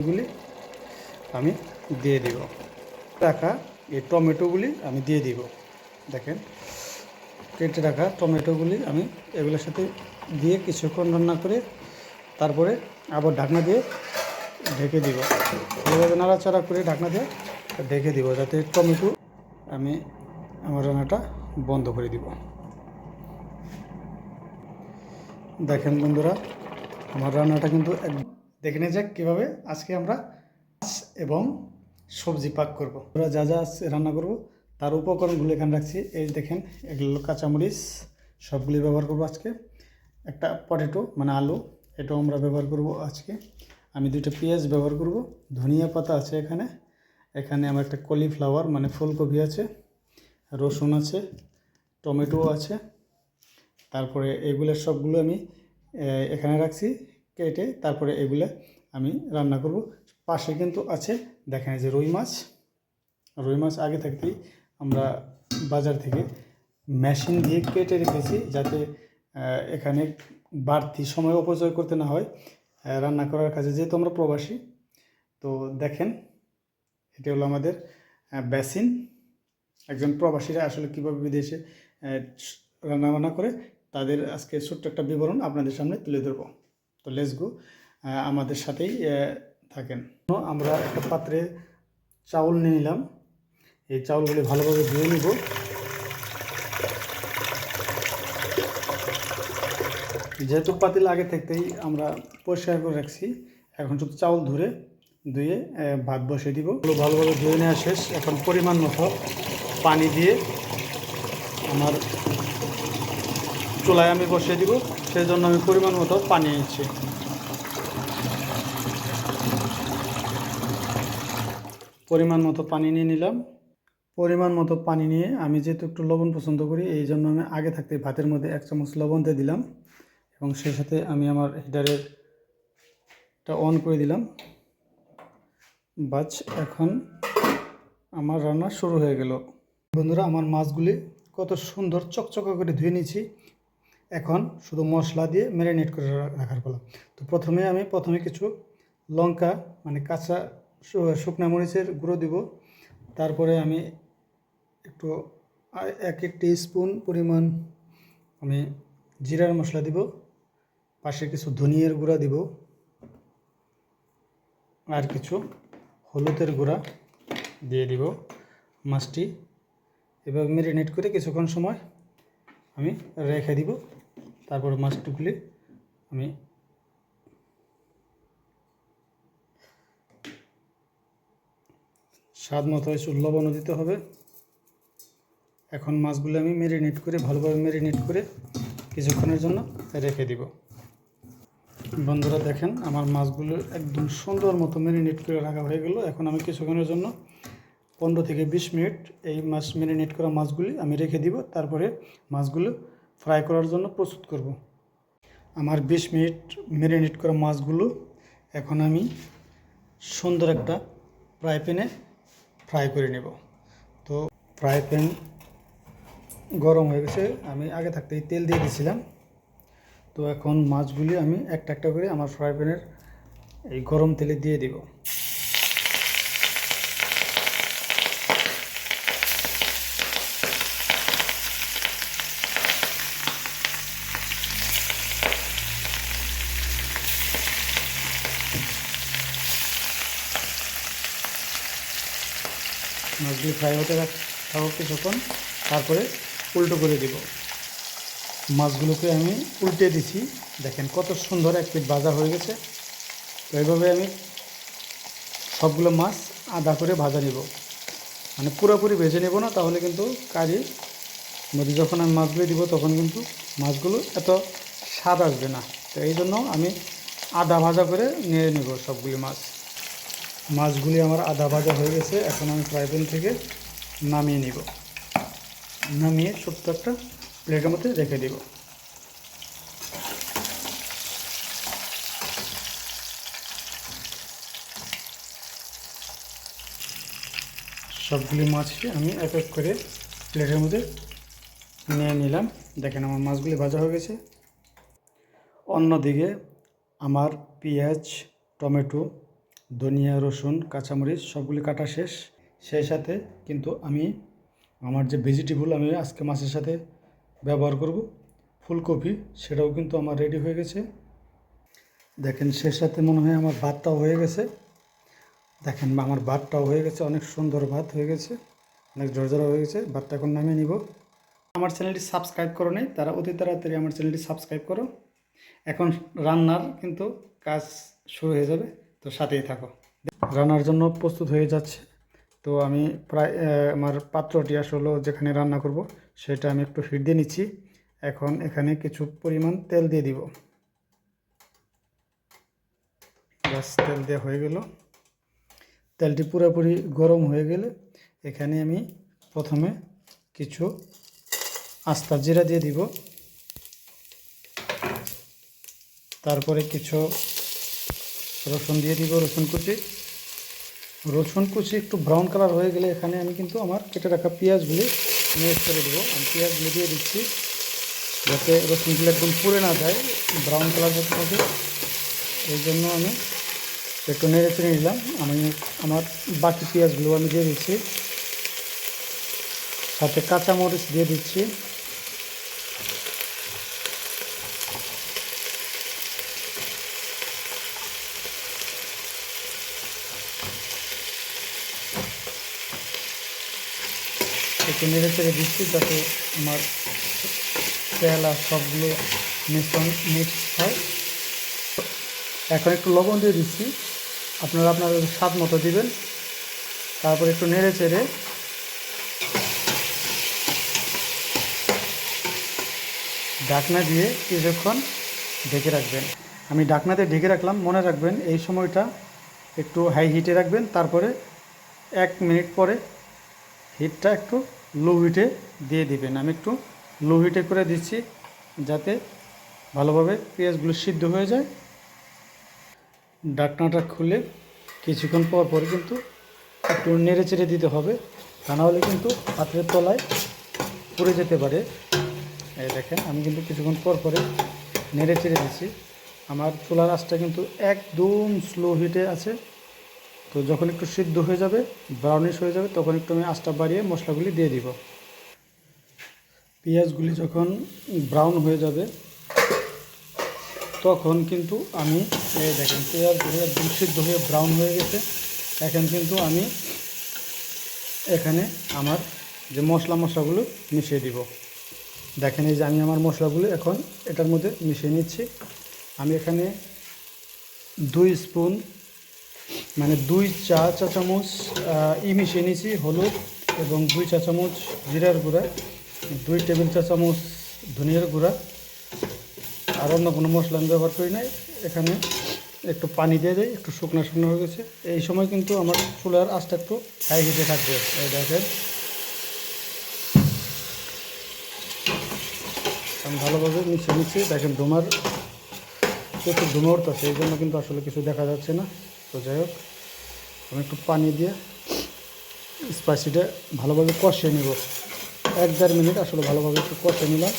এগুলি আমি দিয়ে দিব। রাখা এই টমেটোগুলি আমি দিয়ে দিব। দেখেন কেটে রাখা টমেটোগুলি আমি এগুলোর সাথে দিয়ে কিছুক্ষণ রান্না করে তারপরে আবার ঢাকনা দিয়ে ঢেকে দিব। এভাবে নাড়াচাড়া করে ঢাকনা দিয়ে ঢেকে দিব, যাতে টমেটো আমি আমার রান্নাটা বন্ধ করে দিব। দেখেন বন্ধুরা, আমার রান্নাটা কিন্তু দেখে নিয়ে যাক কীভাবে আজকে আমরা মাছ এবং সবজি পাক করব। আমরা যা যা রান্না করব তার উপকরণগুলো এখানে রাখছি। এই দেখেন, এগুলো কাঁচামরিচ সবগুলি ব্যবহার করব আজকে। একটা পটেটো মানে আলু, এটাও আমরা ব্যবহার করব আজকে। আমি 2টা পেঁয়াজ ব্যবহার করব। ধনিয়া পাতা আছে এখানে। এখানে আমার একটা কলিফ্লাওয়ার মানে ফুলকপি আছে, রসুন আছে, টমেটো আছে। তারপরে এগুলো সবগুলো আমি এখানে রাখছি কেটে। তারপরে এগুলো আমি রান্না করব। পাশে কিন্তু আছে দেখেন যে রুই মাছ আগে থাকতেই আমরা বাজার থেকে মেশিন দিয়ে কেটে রেখেছি, যাতে এখানে বাড়তি সময় অপচয় করতে না হয় রান্না করার কাজে, যেহেতু আমরা প্রবাসী। তো দেখেন, এটা হলো আমাদের বেসিন। একজন প্রবাসীরা আসলে কীভাবে বিদেশে রান্নাবান্না করে তাদের আজকে ছোট্ট একটা বিবরণ আপনাদের সামনে তুলে ধরব। তো লেটস গো, আমাদের সাথেই থাকেন। আমরা একটা পাত্রে চাউল নিয়ে নিলাম। এই চাউলগুলি ভালোভাবে ধুয়ে নিব। যেহেতু পাতিল আগে থাকতেই আমরা পরিষ্কার করে রাখছি, এখন শুধু চাউল ধুয়ে ভাত বসিয়ে দিব। ভালোভাবে ধুয়ে নেওয়া শেষ। এখন পরিমাণ মতো পানি দিয়ে আমার চুলায় আমি বসিয়ে দিব। সেই জন্য আমি পরিমাণ মতো পানি নিচ্ছি। পরিমাণ মতো পানি নিয়ে নিলাম। পরিমাণ মতো পানি নিয়ে আমি যেহেতু একটু লবণ পছন্দ করি, এই জন্য আমি আগে থাকতে ভাতের মধ্যে 1 চামচ লবণ দিয়ে দিলাম এবং সেই সাথে আমি আমার হিটারটা অন করে দিলাম। বাস, এখন আমার রান্না শুরু হয়ে গেল। বন্ধুরা, আমার মাছগুলি কত সুন্দর চকচকা করে ধুয়ে নিয়েছি। এখন শুধু মশলা দিয়ে ম্যারিনেট করে রাখার পালা। তো প্রথমে কিছু লঙ্কা মানে কাঁচা শুকনা মরিচের গুঁড়ো দিব। তারপরে আমি একটু 1 টিস্পুন পরিমাণ আমি জিরার মশলা দিব। পাশে কিছু ধনিয়ার গুঁড়া দিব, আর কিছু হলুদের গুঁড়া দিয়ে দিব। মাছটি এভাবে ম্যারিনেট করে কিছুক্ষণ সময় আমি রেখে দিব। তারপর মাছটুকুলি আমি স্বাদ মতো লবণও দিতে হবে। এখন মাছগুলো আমি ভালোভাবে ম্যারিনেট করে কিছুক্ষণের জন্য রেখে দিব। বন্ধুরা দেখেন, আমার মাছগুলো একদম সুন্দর মতো ম্যারিনেট করে রাখা হয়ে গেল। এখন আমি কিছুক্ষণের জন্য 15 থেকে 20 মিনিট এই মাছ ম্যারিনেট করা মাছগুলি আমি রেখে দিব। তারপরে মাছগুলো ফ্রাই করার জন্য প্রস্তুত করব। আমার 20 মিনিট ম্যারিনেট করা মাছগুলো এখন আমি সুন্দর একটা ফ্রাই প্যানে ফ্রাই করে নেব। তো ফ্রাই প্যান গরম হয়ে গেছে, আমি আগে থাকতেই তেল দিয়ে দিয়েছিলাম। তো এখন মাছগুলি আমি একটা একটা করে আমার ফ্রাই প্যানের এই গরম তেলে দিয়ে দিব। মাছগুলি ফ্রাই হতে থাকো কিছুক্ষণ, তারপরে উল্টো করে দিব। মাছগুলোকে আমি উল্টে দিছি। দেখেন কত সুন্দর এক পিঠ ভাজা হয়ে গেছে। তো এইভাবে আমি সবগুলো মাছ আধা করে ভাজা নেব, মানে পুরোপুরি ভেজে নেব না, তাহলে কিন্তু কারির মধ্যে যখন আমি মাছগুলো দিব তখন কিন্তু মাছগুলো এত স্বাদ আসবে না। তো এই জন্য আমি আধা ভাজা করে নিয়ে নেব সবগুলি মাছগুলি আমার আধা ভাজা হয়ে গেছে। এখন আমি ফ্রাই প্যান থেকে নামিয়ে নিব। নামিয়ে ছোট্ট একটা প্লেটের মধ্যে রেখে দেব। সবগুলি মাছকে আমি এক এক করে প্লেটের মধ্যে নিয়ে নিলাম। দেখেন আমার মাছগুলি ভাজা হয়ে গেছে। অন্যদিকে আমার পেঁয়াজ, টমেটো ধনিয়া, রসুন, কাঁচামরিচ সবগুলি কাটা শেষ। সেই সাথে কিন্তু আমি আমার যে ভেজিটেবল আমি আজকে মাছের সাথে ব্যবহার করব, ফুলকপি, সেটাও কিন্তু আমার রেডি হয়ে গেছে। দেখেন সেই সাথে মনে হয় আমার ভাতটাও হয়ে গেছে। দেখেন আমার ভাতটাও হয়ে গেছে, অনেক সুন্দর ভাত হয়ে গেছে, অনেক ঝরঝরা হয়ে গেছে। ভাতটা এখন নামিয়ে নিব। আমার চ্যানেলটি সাবস্ক্রাইব করো নাই তারা অতি তাড়াতাড়ি আমার চ্যানেলটি সাবস্ক্রাইব করো। এখন রান্নার কিন্তু কাজ শুরু হয়ে যাবে, তো সাথেই থাকো। রান্নার জন্য প্রস্তুত হয়ে যাচ্ছে। তো আমি প্রায় আমার পাত্রটি আসলে যেখানে রান্না করব সেটা আমি একটু হিট দিয়ে নিচ্ছি। এখন এখানে কিছু পরিমাণ তেল দিয়ে দিব। ব্যাস, তেল দেওয়া হয়ে গেল। তেলটি পুরোপুরি গরম হয়ে গেলে এখানে আমি প্রথমে কিছু আস্তা জিরা দিয়ে দিব। তারপরে কিছু রসুন দিয়ে দিব, রসুন কুচি একটু ব্রাউন কালার হয়ে গেলে এখানে আমি কিন্তু আমার কেটে রাখা পেঁয়াজগুলি মিক্স করে দেবো। আমি পেঁয়াজগুলি দিয়ে দিচ্ছি যাতে রসুনগুলো একদম পুড়ে না যায়, ব্রাউন কালার করতে হবে। এই জন্য আমি একটু নেড়ে চেড়ে নিলাম। আমি আমার বাকি পেঁয়াজগুলো আমি দিয়ে দিচ্ছি, সাথে কাঁচামরিচ দিয়ে দিচ্ছি। একটু নেড়ে চেড়ে দিচ্ছি যাতে আমার তেল আর সবগুলো মিশ্রণ মিক্স হয়। এখন একটু লবণ দিয়ে দিচ্ছি, আপনারা আপনাদের স্বাদ মতো দিবেন। তারপর একটু নেড়ে চেড়ে ঢাকনা দিয়ে কিছুক্ষণ ঢেকে রাখবেন। আমি ঢাকনাতে ঢেকে রাখলাম। মনে রাখবেন এই সময়টা একটু হাই হিটে রাখবেন। তারপরে 1 মিনিট পরে হিটটা একটু লো হিটে দিয়ে দিবেন। আমি একটু লো হিটে করে দিচ্ছি যাতে ভালোভাবে পেঁয়াজগুলো সিদ্ধ হয়ে যায়। ঢাকনাটা খুলে কিছুক্ষণ পর পর কিন্তু একটু নেড়ে চেড়ে দিতে হবে, তা নাহলে কিন্তু পাত্রের তলায় পুড়ে যেতে পারে। এই দেখেন আমি কিন্তু কিছুক্ষণ পর পরে নেড়ে চেড়ে দিচ্ছি। আমার চুলার আঁচটা কিন্তু একদম স্লো হিটে আছে। তো যখন একটু সিদ্ধ হয়ে যাবে, ব্রাউনিশ হয়ে যাবে, তখন একটু আমি আঁচটা বাড়িয়ে মশলাগুলি দিয়ে দিব। পেঁয়াজগুলি যখন ব্রাউন হয়ে যাবে তখন কিন্তু আমি দেখেন পেঁয়াজগুলি একদম সিদ্ধ হয়ে ব্রাউন হয়ে গেছে। এখন কিন্তু আমি এখানে আমার যে মশলাগুলো মিশিয়ে দিব। দেখেন এই যে আমি আমার মশলাগুলো এখন এটার মধ্যে মিশিয়ে নিচ্ছি। আমি এখানে 2 স্পুন মানে 2 চা চামচ মিশিয়ে নিয়েছি হলুদ, এবং 2 চা চামচ জিরার গুঁড়া, 2 টেবিল চা চামচ ধনিয়ার গুঁড়া, আর অন্য কোনো মশলা আমি ব্যবহার করি নাই। এখানে একটু পানি দিয়ে দেয়, একটু শুকনো শুকনো হয়ে গেছে। এই সময় কিন্তু আমার চুলার আঁচটা একটু হাই হিটে থাকবে। এই দেখেন আমি ভালোভাবে মিশিয়ে নিচ্ছি। দেখেন ধোঁয়ার প্রচুর ধোঁয়া উঠতেছে, এই জন্য কিন্তু আসলে কিছু দেখা যাচ্ছে না। তো যাই হোক, আমি একটু পানি দিয়ে স্পাইসিটা ভালোভাবে কষিয়ে নেব। 1-1.5 মিনিট আসলে ভালোভাবে একটু কষিয়ে নিলাম।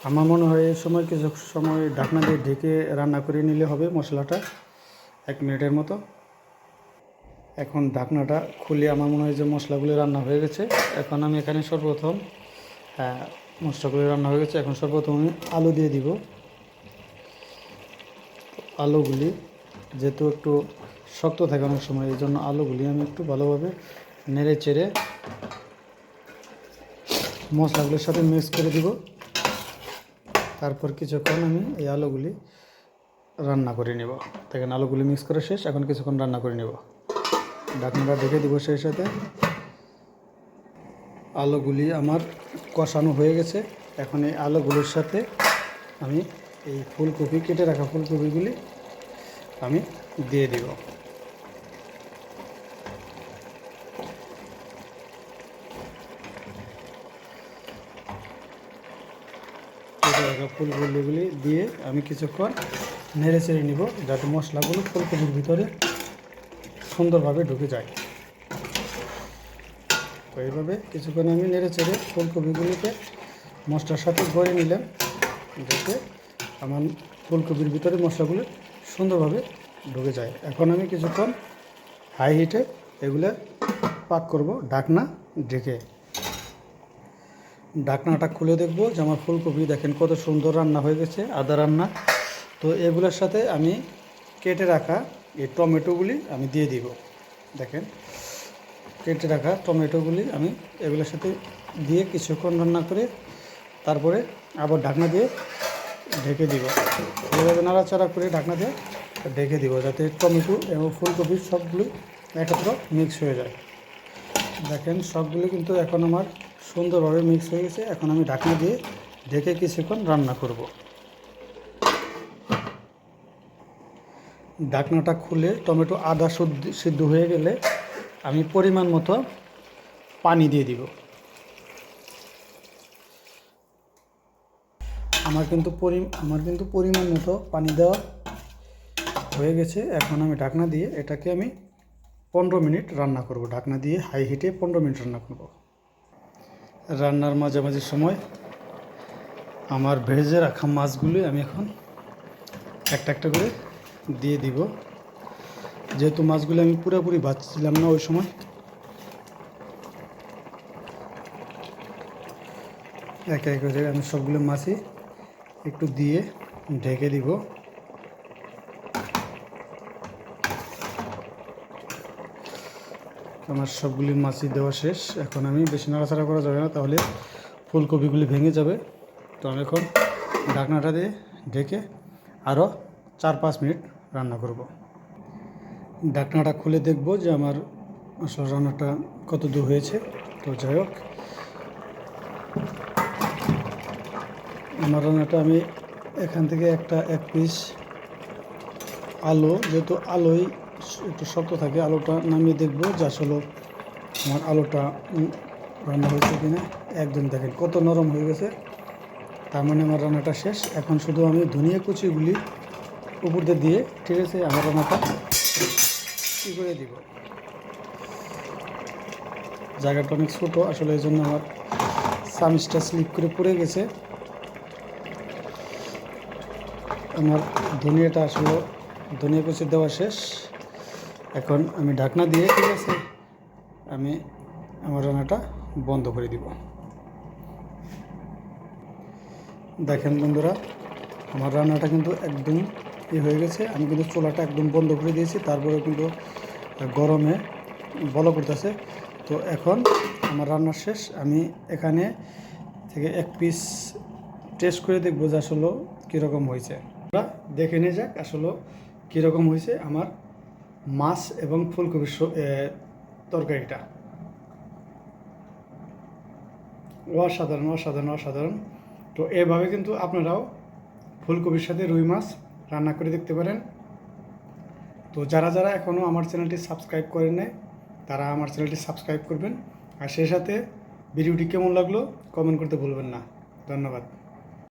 আমার মনে হয় এই সময় কিছু সময় ঢাকনা দিয়ে ঢেকে রান্না করে নিলে হবে মশলাটা 1 মিনিটের মতো। এখন ঢাকনাটা খুলে আমার মনে হয় যে মশলাগুলি রান্না হয়ে গেছে। এখন আমি এখানে সর্বপ্রথম মশলাগুলি রান্না হয়ে গেছে। এখন সর্বপ্রথম আমি আলু দিয়ে দিব। আলুগুলি যেহেতু একটু শক্ত থাকে অনেক সময়, এই জন্য আলুগুলি আমি একটু ভালোভাবে নেড়ে চেড়ে মশলাগুলির সাথে মিক্স করে দিব। তারপর কিছুক্ষণ আমি এই আলুগুলি রান্না করে নেব। দেখেন আলুগুলি মিক্স করে শেষ, এখন কিছুক্ষণ রান্না করে নেব। ঢাকনাটা ঢেকে দিব। সেই সাথে আলুগুলি আমার কষানো হয়ে গেছে। এখন এই আলুগুলির সাথে আমি এই ফুলকপি, কেটে রাখা ফুলকপিগুলি আমি দিয়ে দিব। কেটে রাখা ফুলকপিগুলি দিয়ে আমি কিছুক্ষণ নেড়ে চেড়ে নিব যাতে মশলাগুলো ফুলকপির ভিতরে সুন্দরভাবে ঢুকে যায়। তো এইভাবে কিছুক্ষণ আমি নেড়ে চেড়ে ফুলকপিগুলিকে মশলার সাথে গড়ে নিলাম যাতে আমার ফুলকপির ভিতরে মশলাগুলো সুন্দরভাবে ঢুকে যায়। এখন আমি কিছুক্ষণ হাই হিটে এগুলো পাক করব ঢাকনা ঢেকে। ঢাকনাটা খুলে দেখব যে আমার ফুলকপি দেখেন কত সুন্দর রান্না হয়ে গেছে, আদা রান্না। তো এগুলোর সাথে আমি কেটে রাখা এই টমেটোগুলি আমি দিয়ে দিব। দেখেন কেটে রাখা টমেটোগুলি আমি এগুলোর সাথে দিয়ে কিছুক্ষণ রান্না করে তারপরে আবার ঢাকনা দিয়ে ঢেকে দিব। এভাবে নাড়াচাড়া করে ঢাকনা দিয়ে ঢেকে দিব যাতে টমেটো এবং ফুলকপি সবগুলো একত্র মিক্স হয়ে যায়। দেখেন সবগুলো কিন্তু এখন আমার সুন্দরভাবে মিক্স হয়ে গেছে। এখন আমি ঢাকনা দিয়ে ঢেকে কিছুক্ষণ রান্না করব। ঢাকনাটা খুলে টমেটো আদা সিদ্ধ হয়ে গেলে আমি পরিমাণ মতো পানি দিয়ে দিব। আমার কিন্তু পরিমাণ মতো পানি দেওয়া হয়ে গেছে। এখন আমি ঢাকনা দিয়ে এটাকে আমি 15 মিনিট রান্না করব। ঢাকনা দিয়ে হাই হিটে 15 মিনিট রান্না করব। রান্নার মাঝামাঝি সময় আমার ভেজে রাখা মাছগুলি আমি এখন একটা একটা করে দিয়ে দিব। যেহেতু মাছগুলি আমি পুরোপুরি ভাজছিলাম না ওই সময়, একে একে করে আমি সবগুলো মাছই একটু দিয়ে ঢেকে দিব। আমার সবগুলি মাছই দেওয়া শেষ। এখন আমি বেশি নাড়াচাড়া করা যাবে না, তাহলে ফুলকপিগুলি ভেঙে যাবে। তো আমি এখন ঢাকনাটা দিয়ে ঢেকে আরও 4-5 মিনিট রান্না করব। ঢাকনাটা খুলে দেখব যে আমার আসলে রান্নাটা কত দূর হয়েছে। তো যাই হোক, আমার রান্নাটা আমি এখান থেকে এক পিস আলু, যেহেতু আলুই একটু শক্ত থাকে, আলুটা নামিয়ে দেখব যে আসলে আমার আলুটা রান্না হয়েছে কিনা। একদম দেখেন কত নরম হয়ে গেছে, তার মানে আমার রান্নাটা শেষ। এখন শুধু আমি ধনিয়া কুচিগুলি উপর দিয়ে, ঠিক আছে, আমার রান্নাটা কী করে দিব। জায়গাটা অনেক ছোটো আসলে, এই জন্য আমার চামিচটা স্লিপ করে পড়ে গেছে। আমার ধনিয়াটা আসলে ধনিয়া কুচি দেওয়া শেষ। এখন আমি ঢাকনা দিয়ে, ঠিক আছে, আমি আমার রান্নাটা বন্ধ করে দিব। দেখেন বন্ধুরা, আমার রান্নাটা কিন্তু একদম হয়ে গেছে। আমি কিন্তু চুলাটা একদম বন্ধ করে দিয়েছি, তারপরে কিন্তু গরমে বলক করতেছে। তো এখন আমার রান্না শেষ। আমি এখানে থেকে এক পিস টেস্ট করে দেখবো যে আসলে কীরকম হয়েছে। আমরা দেখে নিয়ে যাক আসলে কীরকম হয়েছে আমার মাছ এবং ফুলকপির তরকারিটা। অসাধারণ অসাধারণ অসাধারণ। তো এভাবে কিন্তু আপনারাও ফুলকপির সাথে রুই মাছ রান্না করে দেখতে পারেন। তো যারা যারা এখনও আমার চ্যানেলটি সাবস্ক্রাইব করেন নাই, তারা আমার চ্যানেলটি সাবস্ক্রাইব করবেন। আর সেই সাথে ভিডিওটি কেমন লাগলো কমেন্ট করতে ভুলবেন না। ধন্যবাদ।